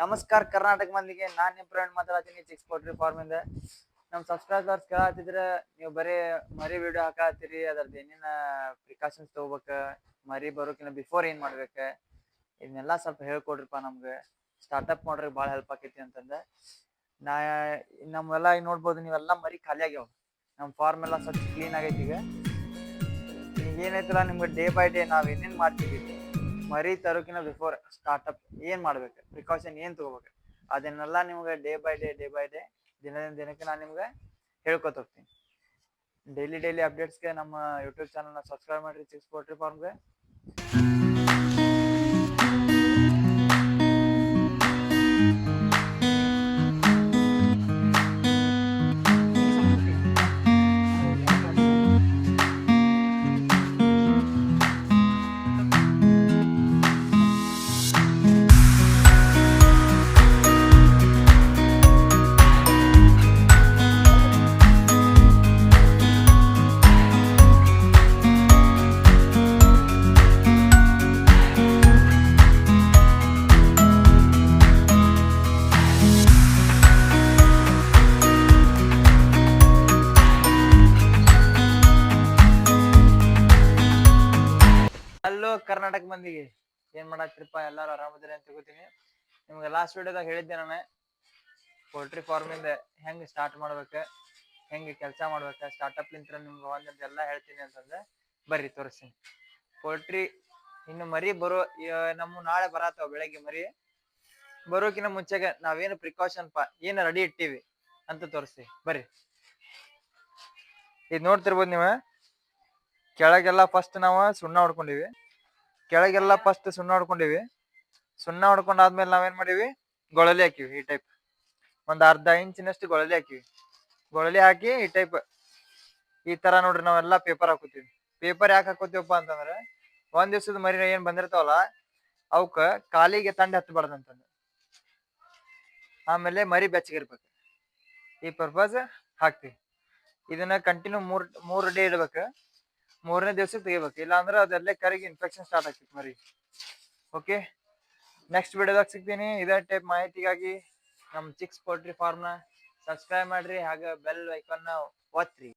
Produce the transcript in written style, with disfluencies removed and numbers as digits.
ನಮಸ್ಕಾರ ಕರ್ನಾಟಕ ಮಂದಿಗೆ, ನಾನ್ ನಿಮ್ ಫ್ರೆಂಡ್ ಮಾತಾಡ್ತೀನಿ ಚಿಕ್ಸ್ ಪೋಲ್ಟ್ರಿ ಫಾರ್ಮ್ ಇಂದ. ನಮ್ ಸಬ್ಸ್ಕ್ರೈಬರ್ಸ್ ಕೇಳತ್ತಿದ್ರೆ ನೀವು ಬರೀ ಮರಿ ವಿಡಿಯೋ ಹಾಕತ್ತೀರಿ, ಅದ್ರದ್ದು ಏನೇನ ಪ್ರಿಕಾಷನ್ಸ್ ತಗೋಬೇಕ, ಮರಿ ಬರೋಕಿನ ಬಿಫೋರ್ ಏನ್ ಮಾಡ್ಬೇಕ, ಇದನ್ನೆಲ್ಲ ಸ್ವಲ್ಪ ಹೇಳ್ಕೊಡ್ರಿಪ್ಪ. ನಮ್ಗೆ ಸ್ಟಾರ್ಟ್ಅಪ್ ಮಾಡ್ರಿ ಭಾಳ ಹೆಲ್ಪ್ ಆಕೈತಿ ಅಂತಂದ ನಾ ನಮ್ಮೆಲ್ಲ ಈಗ ನೋಡ್ಬೋದು, ನೀವೆಲ್ಲ ಮರಿ ಖಾಲಿ ಆಗ್ಯಾವ. ನಮ್ಮ ಫಾರ್ಮ್ ಎಲ್ಲ ಸ್ವಲ್ಪ ಕ್ಲೀನ್ ಆಗೈತಿ. ಈಗ ಏನೈತಲ್ಲ, ನಿಮ್ಗೆ ಡೇ ಬೈ ಡೇ ನಾವ್ ಏನೇನ್ ಮಾಡ್ತೀವಿ, ಮರಿ ತರೋಕಿನ ಬಿಫೋರ್ ಸ್ಟಾರ್ಟ್ಅಪ್ ಏನ್ ಮಾಡ್ಬೇಕು, ಪ್ರಿಕಾಷನ್ ಏನ್ ತಗೋಬೇಕು, ಅದನ್ನೆಲ್ಲ ನಿಮ್ಗೆ ಡೇ ಬೈ ಡೇ ದಿನದಿಂದ ದಿನಕ್ಕೆ ನಾನು ನಿಮ್ಗೆ ಹೇಳ್ಕೊತ ಹೋಗ್ತೀನಿ. ಡೈಲಿ ಅಪ್ಡೇಟ್ಸ್ಗೆ ನಮ್ಮ ಯೂಟ್ಯೂಬ್ ಚಾನಲ್ನ ಸಬ್ಸ್ಕ್ರೈಬ್ ಮಾಡಿರಿ, ಚಿಕ್ಸ್ ಪೋಲ್ಟ್ರಿ ಫಾರ್ಮ್ಗೆ. ಹಲೋ ಕರ್ನಾಟಕ ಮಂದಿಗೆ, ಏನ್ ಮಾಡತ್ರಿಪ್ಪ? ಎಲ್ಲಾರು ಆರಾಮದಿರಿ ಅಂತ ತಿಳ್ಕೊತೀನಿ. ನಿಮ್ಗೆ ಲಾಸ್ಟ್ ವಿಡಿಯೋದಾಗ ಹೇಳಿದ್ದೆ ನಾನು ಪೋಲ್ಟ್ರಿ ಫಾರ್ಮ್ ಇಂದ ಹೆಂಗ್ ಸ್ಟಾರ್ಟ್ ಮಾಡ್ಬೇಕ, ಹೆಂಗೆ ಕೆಲಸ ಮಾಡ್ಬೇಕ, ಸ್ಟಾರ್ಟ್ಅಪ್ ಲಿಂತ್ರ ನಿಮ್ಗೆ ಒಂದೆಲ್ಲ ಹೇಳ್ತೀನಿ ಅಂತಂದ್ರೆ ಬರ್ರಿ ತೋರಿಸ್ತೀನಿ. ಪೋಲ್ಟ್ರಿ ಇನ್ನು ಮರಿ ನಮ್ಮ ನಾಳೆ ಬರತ್ತಾವ. ಬೆಳಗ್ಗೆ ಮರಿ ಬರೋಕಿನ ಮುಂಚೆಗೆ ನಾವೇನು ಪ್ರಿಕಾಷನ್ ಏನು ರೆಡಿ ಇಟ್ಟಿವಿ ಅಂತ ತೋರಿಸ್ತೀವಿ. ಬರ್ರಿ. ಇದು ನೋಡ್ತಿರ್ಬೋದು ನೀವು, ಕೆಳಗೆಲ್ಲ ಫಸ್ಟ್ ನಾವು ಸುಣ್ಣ ಹೊಡ್ಕೊಂಡಿವಿ. ಸುಣ್ಣ ಹೊಡ್ಕೊಂಡಾದ್ಮೇಲೆ ನಾವೇನ್ ಮಾಡಿವಿ, ಗೊಳಲಿ ಹಾಕಿವಿ. ಈ ಟೈಪ್ ಒಂದ್ ಅರ್ಧ ಇಂಚಿನಷ್ಟು ಗೊಳಲಿ ಹಾಕಿವಿ. ಗೊಳಲಿ ಹಾಕಿ ಈ ಟೈಪ್ ಈ ತರ ನೋಡ್ರಿ, ನಾವೆಲ್ಲ ಪೇಪರ್ ಹಾಕೋತೀವಿ. ಪೇಪರ್ ಯಾಕೆ ಹಾಕೋತೀವಪ್ಪ ಅಂತಂದ್ರೆ, ಒಂದ್ ದಿವ್ಸದ ಮರಿ ಏನ್ ಬಂದಿರ್ತಾವಲ್ಲ ಅವಕ್ಕ ಕಾಲಿಗೆ ತಂಡ ಹತ್ತಬಾರ್ದಂತಂದು, ಆಮೇಲೆ ಮರಿ ಬೆಚ್ಚಗಿರ್ಬೇಕು. ಈ ಪರ್ಪಸ್ ಹಾಕ್ತಿವಿ. ಇದನ್ನ ಕಂಟಿನ್ಯೂ ಮೂರ್ ಡೇ ಇಡ್ಬೇಕು. 3ನೇ ದಿವ್ಸಕ್ಕೆ ತೆಗಿಬೇಕು, ಇಲ್ಲ ಅಂದ್ರೆ ಅದೆಲ್ಲ ಕರಿಗೆ ಇನ್ಫೆಕ್ಷನ್ ಸ್ಟಾರ್ಟ್ ಆಗ್ತೈತಿ ಮರಿ. ಓಕೆ, ನೆಕ್ಸ್ಟ್ ವಿಡಿಯೋದಾಗ ಸಿಗ್ತೀನಿ. ಇದೇ ಟೈಪ್ ಮಾಹಿತಿಗಾಗಿ ನಮ್ಮ ಚಿಕ್ಸ್ ಪೋಲ್ಟ್ರಿ ಫಾರ್ಮ್ನ ಸಬ್ಸ್ಕ್ರೈಬ್ ಮಾಡ್ರಿ, ಹಾಗೆ ಬೆಲ್ ಐಕಾನ್ನ ಒತ್ತಿರಿ.